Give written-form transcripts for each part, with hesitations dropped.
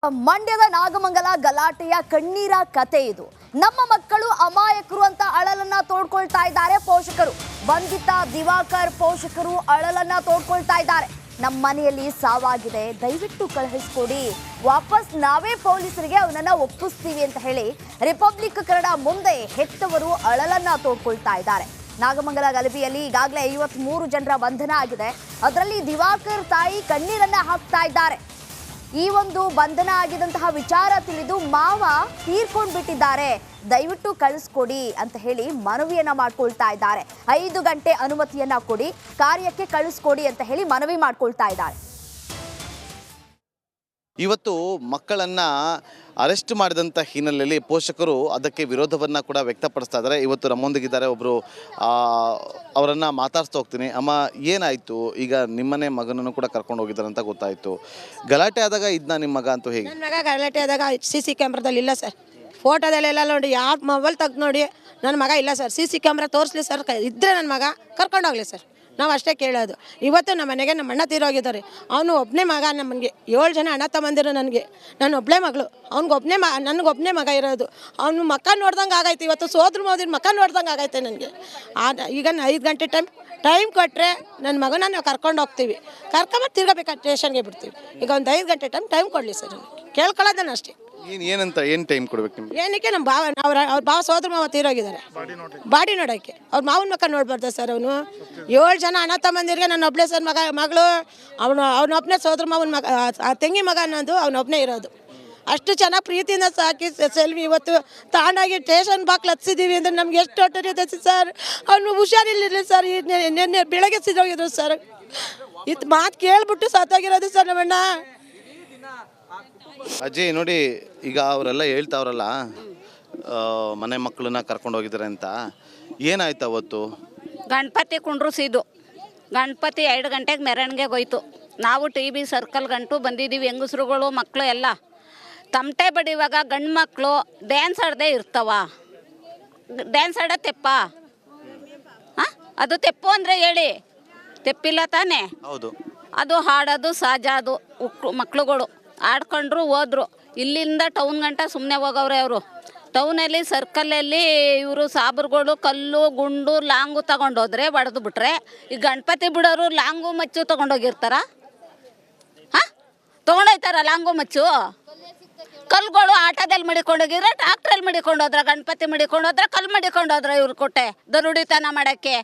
ಮಂಡ್ಯದ ನಾಗಮಂಗಲ ಗಲಾಟೆಯ ಕಣ್ಣೀರ ಕತೆ ಇದು. ನಮ್ಮ ಮಕ್ಕಳು ಅಮಾಯಕರು ಅಂತ ಅಳಲನ್ನ ತೋಡ್ಕೊಳ್ತಾ ಇದ್ದಾರೆ ಪೋಷಕರು. ಬಂಧಿತ ದಿವಾಕರ್ ಪೋಷಕರು ಅಳಲನ್ನ ತೋಡ್ಕೊಳ್ತಾ ಇದ್ದಾರೆ. ನಮ್ಮ ಮನೆಯಲ್ಲಿ ಸಾವಾಗಿದೆ, ದಯವಿಟ್ಟು ಕಳುಹಿಸ್ಕೊಡಿ, ವಾಪಸ್ ನಾವೇ ಪೊಲೀಸರಿಗೆ ಅವನನ್ನ ಒಪ್ಪಿಸ್ತೀವಿ ಅಂತ ಹೇಳಿ ರಿಪಬ್ಲಿಕ್ ಕನ್ನಡ ಮುಂದೆ ಹೆತ್ತವರು ಅಳಲನ್ನ ತೋಡ್ಕೊಳ್ತಾ ಇದ್ದಾರೆ. ನಾಗಮಂಗಲ ಗಲಭೆಯಲ್ಲಿ ಈಗಾಗಲೇ 53 ಜನರ ಬಂಧನ ಆಗಿದೆ. ಅದರಲ್ಲಿ ದಿವಾಕರ್ ತಾಯಿ ಕಣ್ಣೀರನ್ನ ಹಾಕ್ತಾ ಇದ್ದಾರೆ. ಈ ಒಂದು ಬಂಧನ ಆಗಿದಂತಹ ವಿಚಾರ ತಿಳಿದು ಮಾವ ತೀರ್ಕೊಂಡು ಬಿಟ್ಟಿದ್ದಾರೆ, ದಯವಿಟ್ಟು ಕಳಿಸ್ಕೊಡಿ ಅಂತ ಹೇಳಿ ಮನವಿಯನ್ನ ಮಾಡ್ಕೊಳ್ತಾ ಇದ್ದಾರೆ. 5 ಗಂಟೆ ಅನುಮತಿಯನ್ನ ಕೊಡಿ, ಕಾರ್ಯಕ್ಕೆ ಕಳಿಸ್ಕೊಡಿ ಅಂತ ಹೇಳಿ ಮನವಿ ಮಾಡ್ಕೊಳ್ತಾ ಇದ್ದಾರೆ. ಇವತ್ತು ಮಕ್ಕಳನ್ನ ಅರೆಸ್ಟ್ ಮಾಡಿದಂಥ ಹಿನ್ನೆಲೆಯಲ್ಲಿ ಪೋಷಕರು ಅದಕ್ಕೆ ವಿರೋಧವನ್ನ ಕೂಡ ವ್ಯಕ್ತಪಡಿಸ್ತಾ ಇದ್ದಾರೆ. ಇವತ್ತು ನಮ್ಮೊಂದಿಗಿದ್ದಾರೆ ಒಬ್ಬರು, ಅವರನ್ನು ಮಾತಾಡ್ಸ್ತಾ ಹೋಗ್ತೀನಿ. ಅಮ್ಮ, ಏನಾಯಿತು? ಈಗ ನಿಮ್ಮನೆ ಮಗನನ್ನು ಕೂಡ ಕರ್ಕೊಂಡು ಹೋಗಿದ್ದಾರೆ ಅಂತ ಗೊತ್ತಾಯಿತು. ಗಲಾಟೆ ಆದಾಗ ಇದನ್ನ ನಿಮ್ಮ ಮಗ ಅಂತೂ ಹೇಗೆ? ನನ್ನ ಮಗ ಗಲಾಟೆ ಆದಾಗ CC ಕ್ಯಾಮ್ರಾದಲ್ಲಿ ಇಲ್ಲ ಸರ್, ಫೋಟೋದಲ್ಲೆಲ್ಲ ನೋಡಿ, ಯಾವ ಮೊಬೈಲ್ ತೆಗ್ದು ನೋಡಿ ನನ್ನ ಮಗ ಇಲ್ಲ ಸರ್. CC ಕ್ಯಾಮ್ರಾ ತೋರಿಸ್ಲಿ ಸರ್, ಇದ್ದರೆ ನನ್ನ ಮಗ ಕರ್ಕೊಂಡೋಗ್ಲಿ ಸರ್, ನಾವು ಅಷ್ಟೇ ಕೇಳೋದು. ಇವತ್ತು ನಮ್ಮ ಮನೆಗೆ ನಮ್ಮ ಅಣ್ಣ ತೀರೋಗಿದ್ದಾರೆ. ಅವನು ಒಬ್ಬನೇ ಮಗ, ನಮಗೆ 7 ಜನ ಅಣ್ಣ ತಮ್ಮಂದಿರು, ನನಗೆ ನಾನು ಒಬ್ಬಳೇ ಮಗಳು, ಅವ್ನಿಗೊಬ್ಬನೇ ನನಗೊಬ್ಬನೇ ಮಗ ಇರೋದು. ಅವನು ಮಕ್ಕ ನೋಡ್ದಂಗೆ ಆಗೈತೆ. ಇವತ್ತು ಸೋದ್ರ ಮೋದಿನ ಮಕ್ಕ ನೋಡ್ದಂಗೆ ಆಗೈತೆ ನನಗೆ. ಈಗ 5 ಗಂಟೆ ಟೈಮ್ ಕೊಟ್ಟರೆ ನನ್ನ ಮಗನ ನಾವು ಕರ್ಕೊಂಡು ಹೋಗ್ತೀವಿ, ಕರ್ಕೊಂಬತ್ತು ತಿರ್ಗಬೇಕು ಸ್ಟೇಷನ್ಗೆ ಬಿಡ್ತೀವಿ. ಈಗ ಒಂದು 5 ಗಂಟೆ ಟೈಮ್ ಕೊಡಲಿ ಸರ್, ಕೇಳ್ಕೊಳ್ಳೋದನ್ನ ಅಷ್ಟೇ. ಏನು ಟೈಮ್ ಕೊಡ್ಬೇಕು ನಿಮ್ಗೆ? ಏನಕ್ಕೆ ನಮ್ಮ ಭಾವ ಅವ್ರ ಭಾವ ಸೋದ್ರ ಮಾವ ತೀರೋಗಿದ್ದಾರೆ, ಬಾಡಿ ನೋಡೋಕ್ಕೆ. ಅವ್ರ ಮಾವನ ಮಕ್ಕ ನೋಡ್ಬಾರ್ದ ಸರ್? ಅವನು 7 ಜನ ಅಣ್ಣ ತಮ್ಮಂದಿರಿಗೆ ನನ್ನ ಒಬ್ಬಳೇ ಸರ್ ಮಗಳು. ಅವನೊಬ್ಬನೇ ಸೋದ್ರ ಮಾವನ ಮಗ, ತಂಗಿ ಮಗ ಅನ್ನೋದು ಅವನೊಬ್ಬನೇ ಇರೋದು. ಅಷ್ಟು ಚೆನ್ನಾಗಿ ಪ್ರೀತಿಯಿಂದ ಸಾಕಿ ಸೆಲ್ವಿ ಇವತ್ತು ತಾಂಡಾಗಿ ಸ್ಟೇಷನ್ ಬಾಕ್ಲು ಹತ್ಸಿದ್ದೀವಿ ಅಂದರೆ ನಮ್ಗೆ ಎಷ್ಟು ಹೊಟ್ಟೆ ಸರ್. ಅವನು ಹುಷಾರಿಲ್ಲ ಸರ್, ನಿನ್ನೆ ಬೆಳಗ್ಗೆ ಸಿದ್ದೋಗಿದ್ರು ಸರ್. ಇದು ಮಾತು ಕೇಳ್ಬಿಟ್ಟು ಸತ್ತೋಗಿರೋದು ಸರ್ ನಮ್ಮಣ್ಣ. ಅಜಯ್ ನೋಡಿ, ಈಗ ಅವರೆಲ್ಲ ಹೇಳ್ತಾವ್ರಲ್ಲ ಮನೆ ಮಕ್ಕಳನ್ನ ಕರ್ಕೊಂಡು ಹೋಗಿದ್ದಾರೆ ಅಂತ, ಏನಾಯ್ತು ಅವತ್ತು? ಗಣಪತಿ ಕುಂಡ್ರಿಸಿದ್ದು, ಗಣಪತಿ 2 ಗಂಟೆಗೆ ಮೆರವಣಿಗೆಗೆ ಹೋಯ್ತು. ನಾವು TB ಸರ್ಕಲ್ ಗಂಟು ಬಂದಿದ್ದೀವಿ, ಹೆಂಗಸ್ರುಗಳು ಮಕ್ಕಳು ಎಲ್ಲ. ತಮಟೆ ಬಡಿಯುವಾಗ ಗಂಡು ಮಕ್ಕಳು ಡ್ಯಾನ್ಸ್ ಆಡದೆ ಇರ್ತಾವ? ಡ್ಯಾನ್ಸ್ ಆಡೋ ತೆಪ್ಪ? ಹಾಂ, ಅದು ತೆಪ್ಪು ಅಂದರೆ ಹೇಳಿ, ತೆಪ್ಪಿಲ್ಲ ತಾನೇ? ಹೌದು. ಅದು ಹಾಡೋದು ಸಹಜ. ಅದು ಮಕ್ಳುಗಳು ಆಡ್ಕೊಂಡ್ರು ಹೋದ್ರು. ಇಲ್ಲಿಂದ ಟೌನ್ ಗಂಟ ಸುಮ್ಮನೆ ಹೋಗವ್ರೆ ಅವರು. ಟೌನಲ್ಲಿ ಸರ್ಕಲಲ್ಲಿ ಇವರು ಸಾಬ್ರುಗಳು ಕಲ್ಲು ಗುಂಡು ಲಾಂಗು ತಗೊಂಡೋದ್ರೆ ಹೊಡೆದು ಬಿಟ್ರೆ, ಈ ಗಣಪತಿ ಬಿಡೋರು ಲಾಂಗು ಮಚ್ಚು ತೊಗೊಂಡೋಗಿರ್ತಾರ? ಹಾಂ, ತೊಗೊಂಡೋಯ್ತಾರ ಲಾಂಗು ಮಚ್ಚು? ಕಲ್ಗಳು ಆಟೋದಲ್ಲಿ ಮಡಿಕೊಂಡೋಗಿದ್ರೆ, ಟ್ರಾಕ್ಟ್ರಲ್ಲಿ ಮಡಿಕೊಂಡೋದ್ರ, ಗಣಪತಿ ಮಡಿಕೊಂಡೋದ್ರ, ಕಲ್ಲು ಮಡಿಕೊಂಡೋದ್ರ ಇವ್ರು ಕೊಟ್ಟೆ ದರುಡಿತನ ಮಾಡೋಕ್ಕೆ.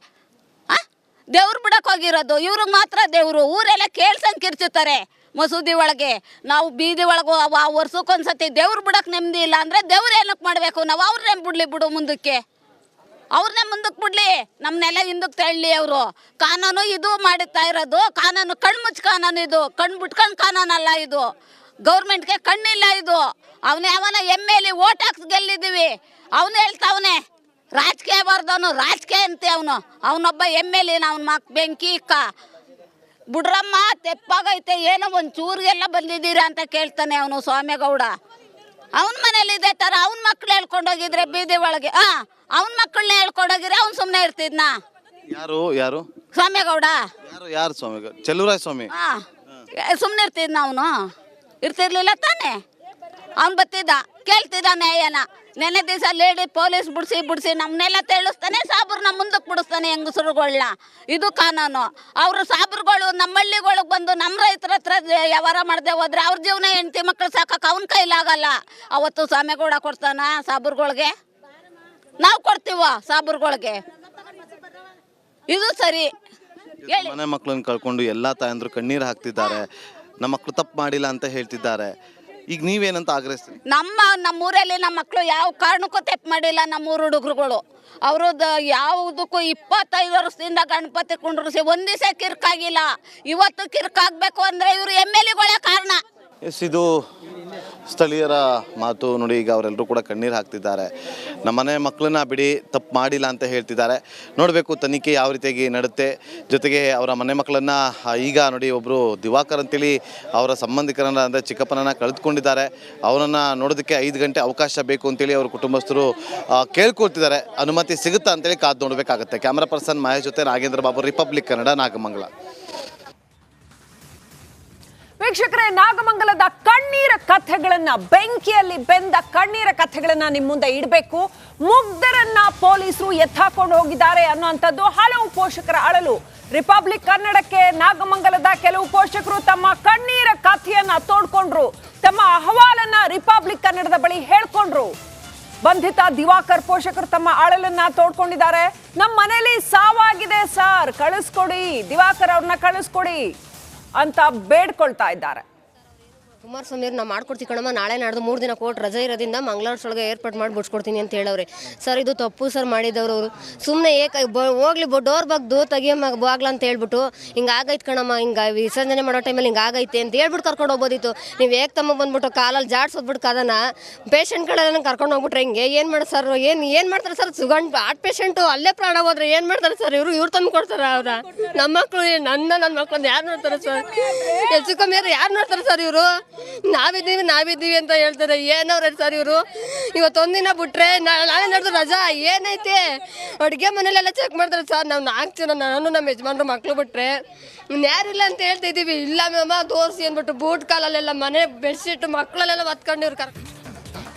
ಹಾಂ, ದೇವ್ರು ಬಿಡಕ್ಕೆ ಹೋಗಿರೋದು ಇವ್ರಿಗೆ ಮಾತ್ರ ದೇವರು. ಊರೆಲ್ಲ ಕೇಳ್ಸಂಗೆ ಕಿರ್ಚುತ್ತಾರೆ ಮಸೂದಿ ಒಳಗೆ. ನಾವು ಬೀದಿ ಒಳಗೆ ವರ್ಷಕ್ಕೊಂದ್ಸತಿ ದೇವ್ರು ಬಿಡಕ್ಕೆ ನೆಮ್ಮದಿ ಇಲ್ಲ ಅಂದರೆ ದೇವ್ರು ಏನಕ್ಕೆ ಮಾಡಬೇಕು? ನಾವು ಅವ್ರನ್ನೇ ಬಿಡು ಮುಂದಕ್ಕೆ, ಅವ್ರನ್ನೇ ಮುಂದಕ್ಕೆ ಬಿಡಲಿ, ನಮ್ಮನ್ನೆಲ್ಲ ಹಿಂದಕ್ಕೆ ತಳ್ಳಿ ಅವರು. ಕಾನೂನು ಇದು ಮಾಡುತ್ತಾ ಇರೋದು ಕಾನೂನು, ಕಣ್ಮುಚ್ಚು ಕಾನೂನು ಇದು, ಕಣ್ಣು ಬಿಟ್ಕೊಂಡು ಕಾನೂನಲ್ಲ ಇದು. ಗೌರ್ಮೆಂಟ್ಗೆ ಕಣ್ಣಿಲ್ಲ ಇದು. ಅವನೇ ಅವನ MLA ಓಟ್ ಹಾಕ್ಸಿ ಗೆಲ್ಲಿದ್ದೀವಿ, ಅವನು ಹೇಳ್ತಾವನೆ ರಾಜಕೀಯ ಬರ್ದವನು, ರಾಜಕೀಯ ಅಂತೆ ಅವನು. ಅವನೊಬ್ಬ MLA, ಅವನ ಮಕ್ ಬೆಂಕಿ ಇಕ್ಕ ಬಿಡ್ರಮ್ಮ ತೆಪ್ಪಾಗೈತೆ, ಏನೋ ಒಂದು ಚೂರಿಗೆಲ್ಲ ಬಂದಿದ್ದೀರಾ ಅಂತ ಕೇಳ್ತಾನೆ ಅವನು ಸ್ವಾಮಿಗೌಡ. ಅವನ ಮನೇಲಿ ಇದೇ ಥರ ಅವನ ಮಕ್ಳು ಹೇಳ್ಕೊಂಡೋಗಿದ್ರೆ ಬೀದಿ ಒಳಗೆ, ಅವನ ಮಕ್ಕಳನ್ನ ಹೇಳ್ಕೊಂಡೋಗಿದ್ರೆ ಅವ್ನು ಸುಮ್ಮನೆ ಇರ್ತಿದ್ನ? ಯಾರು ಸ್ವಾಮಿಗೌಡ. ಯಾರು ಸ್ವಾಮಿಗೌಡ? ಚೆಲುವರಾಯ ಸ್ವಾಮಿ. ಸುಮ್ಮನೆ ಇರ್ತಿದ್ನ? ಅವನು ಇರ್ತಿರ್ಲಿಲ್ಲ ತಾನೇ? ಅವ್ನು ಬತ್ತಿದ್ದ, ಕೇಳ್ತಿದ್ದ ನ್ಯಾಯನ. ನೆನ್ನೆ ದಿವಸ ಲೇಡಿ ಪೊಲೀಸ್ ಬಿಡಿಸಿ ನಮ್ಮನ್ನೆಲ್ಲ ತಿಳಿಸ್ತಾನೆ, ಸಾಬ್ರನ್ನ ಮುಂದಕ್ಕೆ ಬಿಡಿಸ್ತಾನೆ ಹೆಂಗಸರುಗಳನ್ನ. ಇದು ಕಾನೂನು. ಅವರು ಸಾಬ್ರುಗಳು ನಮ್ಮ ಹಳ್ಳಿಗಳಿಗೆ ಬಂದು ನಮ್ಮ ರೈತರ ಹತ್ರ ವ್ಯವಹಾರ ಮಾಡದೆ ಹೋದ್ರೆ ಅವ್ರ ಜೀವನ ಹೆಂಡತಿ ಮಕ್ಕಳು ಸಾಕಕ್ಕೆ ಅವನ ಕೈಲಾಗಲ್ಲ. ಅವತ್ತು ಸ್ವಾಮಿಗೌಡ ಕೊಡ್ತಾನ ಸಾಬ್ರುಗಳಿಗೆ? ನಾವು ಕೊಡ್ತೀವ ಸಾಬ್ರುಗಳಿಗೆ? ಇದು ಸರಿ ಹೇಳಿ? ಮನೆ ಮಕ್ಕಳನ್ನ ಕಳ್ಕೊಂಡು ಎಲ್ಲ ತಾಯಂದ್ರು ಕಣ್ಣೀರು ಹಾಕ್ತಿದ್ದಾರೆ, ನಮ್ಮ ಮಕ್ಕಳು ತಪ್ಪು ಮಾಡಿಲ್ಲ ಅಂತ ಹೇಳ್ತಿದ್ದಾರೆ. ಈಗ ನೀವೇನಂತ ಆಗ್ರಹಿಸ್ತೀರಿ? ನಮ್ಮೂರಲ್ಲಿ ನಮ್ಮ ಮಕ್ಕಳು ಯಾವ ಕಾರಣಕ್ಕೂ ತೆಪ್ಪು ಮಾಡಿಲ್ಲ. ನಮ್ಮೂರು ಹುಡುಗರುಗಳು ಅವ್ರದ್ದು ಯಾವುದಕ್ಕೂ 25 ವರ್ಷದಿಂದ ಗಣಪತಿ ಕುಂಡ್ರಿಸಿ ಒಂದು ದಿವಸ ಕಿರ್ಕಾಗಿಲ್ಲ. ಇವತ್ತು ಕಿರ್ಕಾಗಬೇಕು ಅಂದರೆ ಇವರು MLAಗಳೇ ಕಾರಣ. ಇದು ಸ್ಥಳೀಯರ ಮಾತು ನೋಡಿ. ಈಗ ಅವರೆಲ್ಲರೂ ಕೂಡ ಕಣ್ಣೀರು ಹಾಕ್ತಿದ್ದಾರೆ. ನಮ್ಮನೆ ಮಕ್ಕಳನ್ನ ಬಿಡಿ, ತಪ್ಪು ಮಾಡಿಲ್ಲ ಅಂತ ಹೇಳ್ತಿದ್ದಾರೆ. ನೋಡಬೇಕು ತನಿಖೆ ಯಾವ ರೀತಿಯಾಗಿ ನಡುತ್ತೆ. ಜೊತೆಗೆ ಅವರ ಮನೆ ಮಕ್ಕಳನ್ನು ಈಗ ನೋಡಿ, ಒಬ್ಬರು ದಿವಾಕರ್ ಅಂತೇಳಿ ಅವರ ಸಂಬಂಧಿಕರನ್ನ ಅಂದರೆ ಚಿಕ್ಕಪ್ಪನನ್ನು ಕಳೆದುಕೊಂಡಿದ್ದಾರೆ. ಅವರನ್ನು ನೋಡೋದಕ್ಕೆ 5 ಗಂಟೆ ಅವಕಾಶ ಬೇಕು ಅಂತೇಳಿ ಅವ್ರ ಕುಟುಂಬಸ್ಥರು ಕೇಳ್ಕೊಳ್ತಿದ್ದಾರೆ. ಅನುಮತಿ ಸಿಗುತ್ತಾ ಅಂತೇಳಿ ಕಾದು ನೋಡಬೇಕಾಗುತ್ತೆ. ಕ್ಯಾಮ್ರಾ ಪರ್ಸನ್ ಮಹೇಶ್ ಜೊತೆ ನಾಗೇಂದ್ರ ಬಾಬು, ರಿಪಬ್ಲಿಕ್ ಕನ್ನಡ, ನಾಗಮಂಗಲ. ವೀಕ್ಷಕರೇ, ನಾಗಮಂಗಲದ ಕಣ್ಣೀರ ಕಥೆಗಳನ್ನ, ಬೆಂಕಿಯಲ್ಲಿ ಬೆಂದ ಕಣ್ಣೀರ ಕಥೆಗಳನ್ನ ನಿಮ್ಮ ಮುಂದೆ ಇಡಬೇಕು. ಮುಗ್ಧರನ್ನ ಪೊಲೀಸರು ಎತ್ತಾಕೊಂಡು ಹೋಗಿದ್ದಾರೆ ಅನ್ನುವಂಥದ್ದು ಹಲವು ಪೋಷಕರ ಅಳಲು. ರಿಪಬ್ಲಿಕ್ ಕನ್ನಡಕ್ಕೆ ನಾಗಮಂಗಲದ ಕೆಲವು ಪೋಷಕರು ತಮ್ಮ ಕಣ್ಣೀರ ಕಥೆಯನ್ನ ತೋಡ್ಕೊಂಡ್ರು, ತಮ್ಮ ಅಹವಾಲನ್ನ ರಿಪಬ್ಲಿಕ್ ಕನ್ನಡದ ಬಳಿ ಹೇಳ್ಕೊಂಡ್ರು. ಬಂಧಿತ ದಿವಾಕರ್ ಪೋಷಕರು ತಮ್ಮ ಅಳಲನ್ನ ತೋಡ್ಕೊಂಡಿದ್ದಾರೆ. ನಮ್ಮ ಮನೇಲಿ ಸಾವಾಗಿದೆ ಸರ್, ಕಳಿಸ್ಕೊಡಿ, ದಿವಾಕರ್ ಅವ್ರನ್ನ ಕಳಿಸ್ಕೊಡಿ ಅಂತ ಬೇಡ್ಕೊಳ್ತಾ ಇದ್ದಾರೆ. ಕುಮಾರಸ್ವಾಮಿ ಅವ್ರು ನಾವು ಮಾಡ್ಕೊಡ್ತೀವಿ ಕಣಮ್ಮ, ನಾಳೆ ನಾಡ್ದು 3 ದಿನ ಕೋರ್ಟ್ ರಜೆ ಇರೋದ್ರಿಂದ ಮಂಗಳೂರೊಳಗೆ ಏರ್ಪಾಟ್ ಮಾಡಿ ಬಿಡ್ಸ್ಕೊಡ್ತೀನಿ ಅಂತ ಹೇಳವ್ರೆ ಸರ್. ಇದು ತಪ್ಪು ಸರ್ ಮಾಡಿದವರು. ಅವರು ಸುಮ್ಮನೆ ಹೋಗ್ಲಿ ಡೋರ್ ಬಗ್ದು ತೆಗಿಯಮ್ಮ ಬಾಗ್ಲ ಅಂತ ಹೇಳ್ಬಿಟ್ಟು ಹಿಂಗಾಗೈತೆ ಕಣಮ್ಮ, ಹಿಂಗೆ ವಿಸರ್ಜನೆ ಮಾಡೋ ಟೈಮಲ್ಲಿ ಹಿಂಗಾಗೈತೆ ಅಂತ ಹೇಳ್ಬಿಟ್ಟು ಕರ್ಕೊಂಡು ಹೋಗ್ಬೋದಿತ್ತು. ನೀವು ಹೇಗೆ ತಮ್ಮ ಬಂದ್ಬಿಟ್ಟು ಕಾಲಲ್ಲಿ ಜಾಡ್ಸೋದ್ಬಿಟ್ಟು ಕದನ ಪೇಷಂಟ್ಗಳೆಲ್ಲ ಕರ್ಕೊಂಡು ಹೋಗ್ಬಿಟ್ರೆ ಹಿಂಗೆ ಏನು ಮಾಡಿ ಸರ್, ಏನು ಮಾಡ್ತಾರೆ ಸರ್? ಸುಗಂಡ್ ಹಾರ್ಟ್ ಪೇಷಂಟು ಅಲ್ಲೇ ಪ್ರಾಣ ಹೋದ್ರೆ ಏನು ಮಾಡ್ತಾರೆ ಸರ್? ಇವ್ರು ತಂದು ಕೊಡ್ತಾರೆ ಅವ್ರ? ನಮ್ಮ ಮಕ್ಕಳು ನನ್ನ ಮಕ್ಕಳನ್ನ ಯಾರು ನೋಡ್ತಾರೆ ಸರ್? ಹೆಚ್ಚು ಕಮ್ಮಿ ಯಾರು ನೋಡ್ತಾರೆ ಸರ್? ಇವರು ನಾವಿದ್ದೀವಿ ಅಂತ ಹೇಳ್ತಾರೆ. ಏನವ್ರೆ ಸರ್ ಇವರು? ಇವತ್ತೊಂದಿನ ಬಿಟ್ರೆ ನಾಳೆ ನಡೆದು ರಜಾ ಏನೈತೆ? ಅಡುಗೆ ಮನೇಲೆಲ್ಲ ಚೆಕ್ ಮಾಡ್ತಾರೆ ಸರ್. ನಾವು 4 ಜನ, ನಾನು ನಮ್ಮ ಯಜಮಾನ್ರು ಮಕ್ಕಳು ಬಿಟ್ರೆ ಯಾರಿಲ್ಲ ಅಂತ ಹೇಳ್ತಾ ಇದ್ದೀವಿ. ಇಲ್ಲ ಮ್ಯಾಮ ತೋರಿಸಿ ಅಂದ್ಬಿಟ್ಟು ಬೂಟ್ ಕಾಲಲ್ಲೆಲ್ಲ ಮನೆ ಬೆಡ್ಶೀಟ್ ಮಕ್ಕಳಲ್ಲೆಲ್ಲ ಹೊತ್ಕೊಂಡಿವ್ರು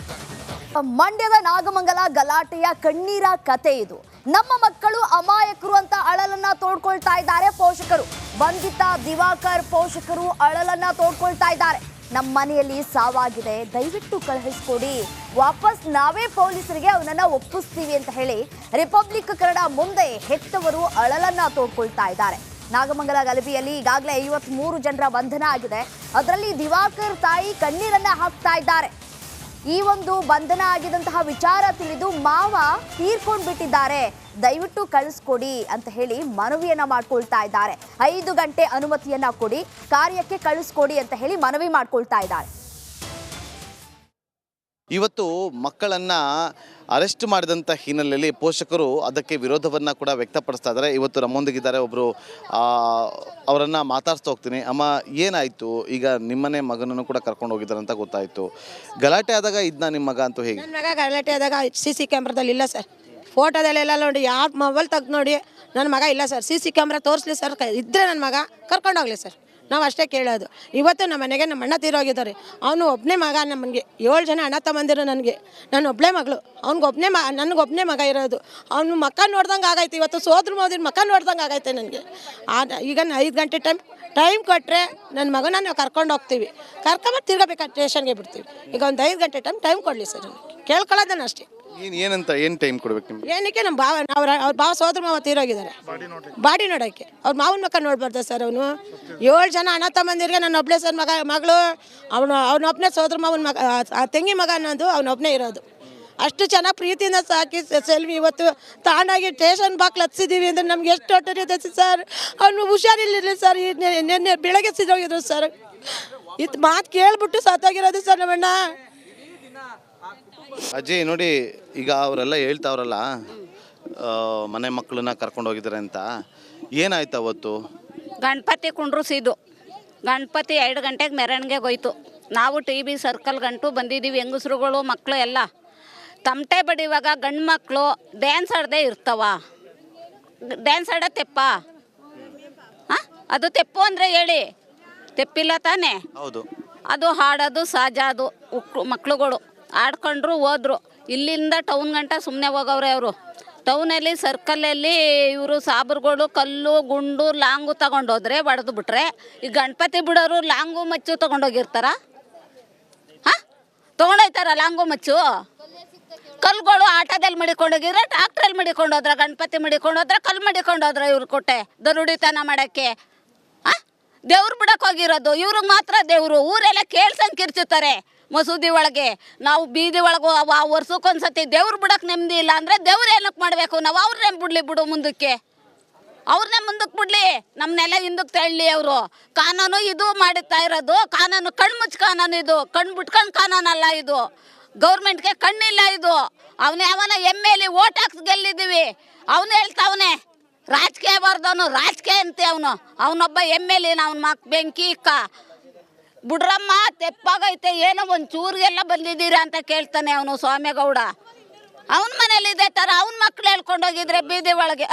ಮಂಡ್ಯದ ನಾಗಮಂಗಲ ಗಲಾಟೆಯ ಕಣ್ಣೀರ ಕತೆ ಇದು. ನಮ್ಮ ಮಕ್ಕಳು ಅಮಾಯಕರು ಅಂತ ಅಳಲನ್ನ ತೋಡ್ಕೊಳ್ತಾ ಇದ್ದಾರೆ ಪೋಷಕರು. ಬಂಧಿತ ದಿವಾಕರ್ ಪೋಷಕರು ಅಳಲನ್ನ ತೋಡ್ಕೊಳ್ತಾ ಇದ್ದಾರೆ. ನಮ್ಮ ಮನೆಯಲ್ಲಿ ಸಾವಾಗಿದೆ, ದಯವಿಟ್ಟು ಕಳುಹಿಸ್ಕೊಡಿ, ವಾಪಸ್ ನಾವೇ ಪೊಲೀಸರಿಗೆ ಅವನನ್ನ ಒಪ್ಪಿಸ್ತೀವಿ ಅಂತ ಹೇಳಿ ರಿಪಬ್ಲಿಕ್ ಕನ್ನಡ ಮುಂದೆ ಹೆತ್ತವರು ಅಳಲನ್ನ ತೋಡ್ಕೊಳ್ತಾ ಇದ್ದಾರೆ. ನಾಗಮಂಗಲ ಗಲಭೆಯಲ್ಲಿ ಈಗಾಗಲೇ 53 ಜನರ ಬಂಧನ ಆಗಿದೆ. ಅದರಲ್ಲಿ ದಿವಾಕರ್ ತಾಯಿ ಕಣ್ಣೀರನ್ನ ಹಾಕ್ತಾ ಇದ್ದಾರೆ. ಈ ಒಂದು ಬಂಧನ ಆಗಿದಂತಹ ವಿಚಾರ ತಿಳಿದು ಮಾವ ತೀರ್ಕೊಂಡು ಬಿಟ್ಟಿದ್ದಾರೆ, ದಯವಿಟ್ಟು ಕಳಿಸ್ಕೊಡಿ ಅಂತ ಹೇಳಿ ಮನವಿಯನ್ನ ಮಾಡ್ಕೊಳ್ತಾ ಇದ್ದಾರೆ. 5 ಗಂಟೆ ಅನುಮತಿಯನ್ನ ಕೊಡಿ, ಕಾರ್ಯಕ್ಕೆ ಕಳಿಸ್ಕೊಡಿ ಅಂತ ಹೇಳಿ ಮನವಿ ಮಾಡ್ಕೊಳ್ತಾ ಇದ್ದಾರೆ. ಇವತ್ತು ಮಕ್ಕಳನ್ನು ಅರೆಸ್ಟ್ ಮಾಡಿದಂಥ ಹಿನ್ನೆಲೆಯಲ್ಲಿ ಪೋಷಕರು ಅದಕ್ಕೆ ವಿರೋಧವನ್ನು ಕೂಡ ವ್ಯಕ್ತಪಡಿಸ್ತಾ ಇದ್ದಾರೆ. ಇವತ್ತು ನಮ್ಮೊಂದಿಗಿದ್ದಾರೆ ಒಬ್ಬರು, ಅವರನ್ನು ಮಾತಾಡ್ಸ್ತಾ ಹೋಗ್ತೀನಿ. ಅಮ್ಮ, ಏನಾಯಿತು? ಈಗ ನಿಮ್ಮನೆ ಮಗನನ್ನು ಕೂಡ ಕರ್ಕೊಂಡು ಹೋಗಿದ್ದಾರೆ ಅಂತ ಗೊತ್ತಾಯಿತು. ಗಲಾಟೆ ಆದಾಗ ಇದನ್ನ ನಿಮ್ಮ ಮಗ ಅಂತೂ ಹೇಗೆ? ನನ್ನ ಮಗ ಗಲಾಟೆ ಆದಾಗ CC ಕ್ಯಾಮ್ರಾದಲ್ಲಿ ಇಲ್ಲ ಸರ್, ಫೋಟೋದಲ್ಲೆಲ್ಲ ನೋಡಿ, ಯಾರು ಮೊಬೈಲ್ ತೆಗ್ದು ನೋಡಿ ನನ್ನ ಮಗ ಇಲ್ಲ ಸರ್. CC ಕ್ಯಾಮ್ರಾ ತೋರಿಸ್ಲಿ ಸರ್, ಇದ್ದರೆ ನನ್ನ ಮಗ ಕರ್ಕೊಂಡೋಗ್ಲಿ ಸರ್, ನಾವು ಅಷ್ಟೇ ಕೇಳೋದು. ಇವತ್ತು ನಮ್ಮ ಮನೆಗೆ ನಮ್ಮ ಅಣ್ಣ ತೀರೋಗಿದ್ದಾರೆ. ಅವನು ಒಬ್ಬನೇ ಮಗ. ನಮಗೆ 7 ಜನ ಅಣ್ಣ ತಮ್ಮಂದಿರು. ನಾನು ಒಬ್ಬಳೇ ಮಗಳು, ನನಗೊಬ್ಬನೇ ಮಗ ಇರೋದು. ಅವನು ಮಕ್ಕ ನೋಡ್ದಂಗೆ ಆಗೈತೆ. ಇವತ್ತು ಸೋದ್ರ ಮೋದಿನ ಮಕ್ಕ ನೋಡ್ದಂಗೆ ಆಗೈತೆ ನನಗೆ. ಈಗ 5 ಗಂಟೆ ಟೈಮ್ ಕೊಟ್ಟರೆ ನನ್ನ ಮಗನ ನಾವು ಕರ್ಕೊಂಡು ಹೋಗ್ತೀವಿ, ಕರ್ಕೊಂಬತ್ತು ತಿರ್ಗಬೇಕಾದ ಸ್ಟೇಷನ್ಗೆ ಬಿಡ್ತೀವಿ. ಈಗ ಒಂದು 5 ಗಂಟೆ ಟೈಮ್ ಕೊಡಲಿ ಸರ್, ಕೇಳ್ಕೊಳ್ಳೋದನ್ನ ಅಷ್ಟೇ. ಏನು ಟೈಮ್ ಕೊಡ್ಬೇಕು ನಿಮ್ಗೆ? ಏನಕ್ಕೆ ನಮ್ಮ ಅವ್ರ ಭಾವ ಸೋದ್ರ ಮಾವ ತೀರೋಗಿದ್ದಾರೆ, ಬಾಡಿ ನೋಡೋಕ್ಕೆ. ಅವ್ರ ಮಾವನ ಮಕ್ಕ ನೋಡ್ಬಾರ್ದ ಸರ್? ಅವನು 7 ಜನ ಅಣ್ಣ ತಮ್ಮಂದಿರಿಗೆ ನನ್ನ ಒಬ್ಬನೇ ಸರ್ ಮಗಳು. ಅವನೊಬ್ಬನೇ ಸೋದ್ರ ಮಾವನ ಮಗ, ತಂಗಿ ಮಗ ಅನ್ನೋದು ಅವನೊಬ್ಬನೇ ಇರೋದು. ಅಷ್ಟು ಚೆನ್ನಾಗಿ ಪ್ರೀತಿಯಿಂದ ಸಾಕಿ ಸೆಲ್ವಿ ಇವತ್ತು ತಾನಾಗಿ ಸ್ಟೇಷನ್ ಬಾಕ್ಲು ಹತ್ಸಿದ್ದೀವಿ ಅಂದರೆ ನಮ್ಗೆ ಎಷ್ಟು ಹೊಟ್ಟೆ ಸರ್. ಅವನು ಹುಷಾರಿಲ್ಲ ಸರ್, ನಿನ್ನೆ ಬೆಳಗ್ಗೆ ಸಿದ್ದೋಗಿದ್ರು ಸರ್. ಇದು ಮಾತು ಕೇಳ್ಬಿಟ್ಟು ಸತ್ತೋಗಿರೋದು ಸರ್ ನಮ್ಮಣ್ಣ. ಅಜ್ಜಿ ನೋಡಿ, ಈಗ ಅವರೆಲ್ಲ ಹೇಳ್ತಾವ್ರಲ್ಲ ಮನೆ ಮಕ್ಕಳನ್ನ ಕರ್ಕೊಂಡು ಹೋಗಿದ್ದಾರೆ ಅಂತ, ಏನಾಯ್ತು ಅವತ್ತು? ಗಣಪತಿ ಕುಂಡ್ರಿಸಿದ್ದು, ಗಣಪತಿ 2 ಗಂಟೆಗೆ ಮೆರವಣಿಗೆಗೆ ಹೋಯ್ತು. ನಾವು TB ಸರ್ಕಲ್ ಗಂಟು ಬಂದಿದ್ದೀವಿ, ಹೆಂಗಸ್ರುಗಳು ಮಕ್ಕಳು ಎಲ್ಲ. ತಮಟೆ ಬಡಿಯುವಾಗ ಗಂಡು ಮಕ್ಕಳು ಡ್ಯಾನ್ಸ್ ಆಡದೆ ಇರ್ತಾವ? ಡ್ಯಾನ್ಸ್ ಆಡೋ ತೆಪ್ಪ? ಹಾಂ, ಅದು ತೆಪ್ಪು ಅಂದರೆ ಹೇಳಿ, ತೆಪ್ಪಿಲ್ಲ ತಾನೇ? ಹೌದು. ಅದು ಹಾಡೋದು ಸಹಜ. ಅದು ಮಕ್ಳುಗಳು ಆಡ್ಕೊಂಡ್ರು ಹೋದ್ರು. ಇಲ್ಲಿಂದ ಟೌನ್ ಗಂಟ ಸುಮ್ಮನೆ ಹೋಗವ್ರೆ ಅವರು. ಟೌನಲ್ಲಿ ಸರ್ಕಲಲ್ಲಿ ಇವರು ಸಾಬ್ರುಗಳು ಕಲ್ಲು ಗುಂಡು ಲಾಂಗು ತಗೊಂಡೋದ್ರೆ ಹೊಡೆದು ಬಿಟ್ರೆ, ಈ ಗಣಪತಿ ಬಿಡೋರು ಲಾಂಗು ಮಚ್ಚು ತೊಗೊಂಡೋಗಿರ್ತಾರ? ಹಾಂ, ತೊಗೊಂಡೋಯ್ತಾರ ಲಾಂಗು ಮಚ್ಚು? ಕಲ್ಗಳು ಆಟೋದಲ್ಲಿ ಮಡಿಕೊಂಡೋಗಿದ್ರೆ, ಟ್ರಾಕ್ಟ್ರಲ್ಲಿ ಮಡಿಕೊಂಡೋದ್ರ, ಗಣಪತಿ ಮಡಿಕೊಂಡೋದ್ರ, ಕಲ್ಲು ಮಡಿಕೊಂಡೋದ್ರ ಇವ್ರು ಕೊಟ್ಟೆ ದರುಡಿತನ ಮಾಡೋಕ್ಕೆ. ಹಾಂ, ದೇವ್ರು ಬಿಡಕ್ಕೆ ಹೋಗಿರೋದು. ಇವ್ರಿಗೆ ಮಾತ್ರ ದೇವರು. ಊರೆಲ್ಲ ಕೇಳ್ಸಂಗೆ ಕಿರ್ಚುತ್ತಾರೆ ಮಸೂದಿ ಒಳಗೆ. ನಾವು ಬೀದಿ ಒಳಗೆ ವರ್ಷಕ್ಕೊಂದ್ಸತಿ ದೇವ್ರು ಬಿಡಕ್ಕೆ ನೆಮ್ಮದಿ ಇಲ್ಲ ಅಂದರೆ ದೇವ್ರು ಏನಕ್ಕೆ ಮಾಡಬೇಕು? ನಾವು ಅವ್ರನ್ನೇ ಬಿಡು ಮುಂದಕ್ಕೆ, ಅವ್ರನ್ನೇ ಮುಂದಕ್ಕೆ ಬಿಡಲಿ, ನಮ್ಮನ್ನೆಲ್ಲ ಹಿಂದಕ್ಕೆ ತಳ್ಳಿ ಅವರು. ಕಾನೂನು ಇದು ಮಾಡುತ್ತಾ ಇರೋದು. ಕಾನೂನು ಕಣ್ಮುಚ್ಚ ಕಾನೂನು ಇದು, ಕಣ್ಣು ಬಿಟ್ಕೊಂಡು ಕಾನೂನಲ್ಲ ಇದು. ಗೌರ್ಮೆಂಟ್ಗೆ ಕಣ್ಣಿಲ್ಲ ಇದು. ಅವನು ಯಾವನ MLA ಓಟ್ ಹಾಕ್ಸ್ ಗೆಲ್ಲಿದ್ದೀವಿ, ಅವನು ಹೇಳ್ತಾವನೆ ರಾಜಕೀಯ ಬರ್ದವನು, ರಾಜಕೀಯ ಅಂತೆ ಅವನು. ಅವನೊಬ್ಬ MLA, ಅವನ ಬೆಂಕಿ ಇಕ್ಕ ಬಿಡ್ರಮ್ಮ ತೆಪ್ಪಾಗೈತೆ, ಏನೋ ಒಂದು ಚೂರಿಗೆಲ್ಲ ಬಂದಿದ್ದೀರಾ ಅಂತ ಕೇಳ್ತಾನೆ ಅವನು ಸ್ವಾಮಿಗೌಡ. ಅವನ ಮನೇಲಿ ಇದೇ ಥರ ಅವನ ಮಕ್ಳು ಹೇಳ್ಕೊಂಡೋಗಿದ್ರೆ ಬೀದಿ ಒಳಗೆ,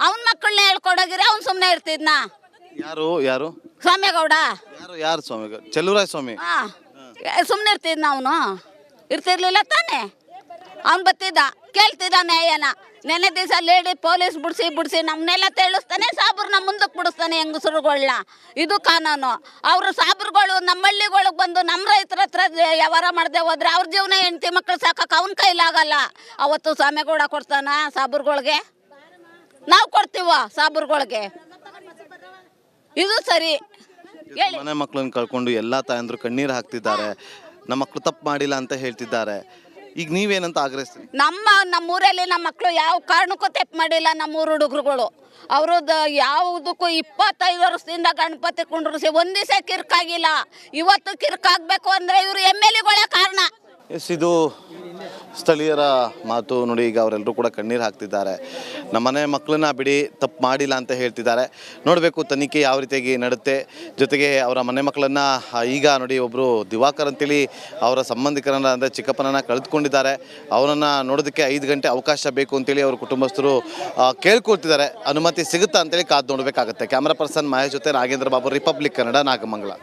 ಅವನ ಮಕ್ಕಳನ್ನ ಹೇಳ್ಕೊಂಡೋಗಿದ್ರೆ ಅವ್ನು ಸುಮ್ಮನೆ ಇರ್ತಿದ್ನಾ? ಯಾರು ಯಾರು ಸ್ವಾಮಿಗೌಡ ಯಾರು ಸ್ವಾಮಿ? ಚೆಲುವರಾಯ ಸ್ವಾಮಿ. ಹಾಂ ಸುಮ್ಮನೆ ಇರ್ತಿದ್ನ ಅವನು, ಇರ್ತಿರ್ಲಿಲ್ಲ ತಾನೇ. ಅವ್ನು ಬತ್ತಿದ್ದ, ಕೇಳ್ತಿದ್ದ ನ್ಯಾಯನ. ನೆನ್ನೆ ದಿವಸ ಲೇಡಿ ಪೊಲೀಸ್ ಬಿಡಿಸಿ ನಮ್ಮನ್ನೆಲ್ಲ ತಿಳಿಸ್ತಾನೆ, ಸಾಬ್ರನ್ನ ಮುಂದಕ್ಕೆ ಬಿಡಿಸ್ತಾನೆ ಹೆಂಗಸರುಗಳನ್ನ. ಇದು ಕಾನೂನು. ಅವರು ಸಾಬ್ರುಗಳು ನಮ್ಮ ಹಳ್ಳಿಗಳಿಗೆ ಬಂದು ನಮ್ಮ ರೈತರ ಹತ್ರ ವ್ಯವಹಾರ ಮಾಡದೆ ಹೋದ್ರೆ ಅವ್ರ ಜೀವನ ಹೆಂಡತಿ ಮಕ್ಕಳು ಸಾಕಕ್ಕೆ ಅವನ ಕೈಲಾಗಲ್ಲ. ಅವತ್ತು ಸ್ವಾಮಿಗೌಡ ಕೊಡ್ತಾನ ಸಾಬ್ರುಗಳಿಗೆ? ನಾವು ಕೊಡ್ತೀವ ಸಾಬ್ರುಗಳಿಗೆ? ಇದು ಸರಿ ಹೇಳಿ. ಮನೆ ಮಕ್ಕಳನ್ನ ಕಳ್ಕೊಂಡು ಎಲ್ಲ ತಾಯಂದ್ರು ಕಣ್ಣೀರು ಹಾಕ್ತಿದ್ದಾರೆ. ನಮ್ಮ ಮಕ್ಕಳು ತಪ್ಪು ಮಾಡಿಲ್ಲ ಅಂತ ಹೇಳ್ತಿದ್ದಾರೆ. ಈಗ ನೀವೇನಂತ ಆಗ್ರಹಿಸ್ತೀರಿ? ನಮ್ಮೂರಲ್ಲಿ ನಮ್ಮ ಮಕ್ಕಳು ಯಾವ ಕಾರಣಕ್ಕೂ ತಪ್ಪು ಮಾಡಿಲ್ಲ. ನಮ್ಮೂರು ಹುಡುಗರುಗಳು ಅವ್ರದ್ದು ಯಾವುದಕ್ಕೂ 25 ವರ್ಷದಿಂದ ಗಣಪತಿ ಕುಂಡ್ರಿಸಿ ಒಂದು ದಿವಸ ಕಿರ್ಕಾಗಿಲ್ಲ. ಇವತ್ತು ಕಿರ್ಕಾಗಬೇಕು ಅಂದರೆ ಇವರು MLAಗಳೇ ಕಾರಣ. ಎಸ್, ಇದು ಸ್ಥಳೀಯರ ಮಾತು ನೋಡಿ. ಈಗ ಅವರೆಲ್ಲರೂ ಕೂಡ ಕಣ್ಣೀರು ಹಾಕ್ತಿದ್ದಾರೆ. ನಮ್ಮನೆ ಮಕ್ಕಳನ್ನ ಬಿಡಿ, ತಪ್ಪು ಮಾಡಿಲ್ಲ ಅಂತ ಹೇಳ್ತಿದ್ದಾರೆ. ನೋಡಬೇಕು ತನಿಖೆ ಯಾವ ರೀತಿಯಾಗಿ ನಡುತ್ತೆ. ಜೊತೆಗೆ ಅವರ ಮನೆ ಮಕ್ಕಳನ್ನು ಈಗ ನೋಡಿ, ಒಬ್ಬರು ದಿವಾಕರ್ ಅಂತೇಳಿ ಅವರ ಸಂಬಂಧಿಕರನ್ನ ಅಂದರೆ ಚಿಕ್ಕಪ್ಪನನ್ನು ಕಳೆದುಕೊಂಡಿದ್ದಾರೆ. ಅವರನ್ನು ನೋಡೋದಕ್ಕೆ 5 ಗಂಟೆ ಅವಕಾಶ ಬೇಕು ಅಂತೇಳಿ ಅವ್ರ ಕುಟುಂಬಸ್ಥರು ಕೇಳ್ಕೊಳ್ತಿದ್ದಾರೆ. ಅನುಮತಿ ಸಿಗುತ್ತಾ ಅಂತೇಳಿ ಕಾದು ನೋಡಬೇಕಾಗುತ್ತೆ. ಕ್ಯಾಮ್ರಾ ಪರ್ಸನ್ ಮಹೇಶ್ ಜೊತೆ ನಾಗೇಂದ್ರ ಬಾಬು, ರಿಪಬ್ಲಿಕ್ ಕನ್ನಡ, ನಾಗಮಂಗಲ.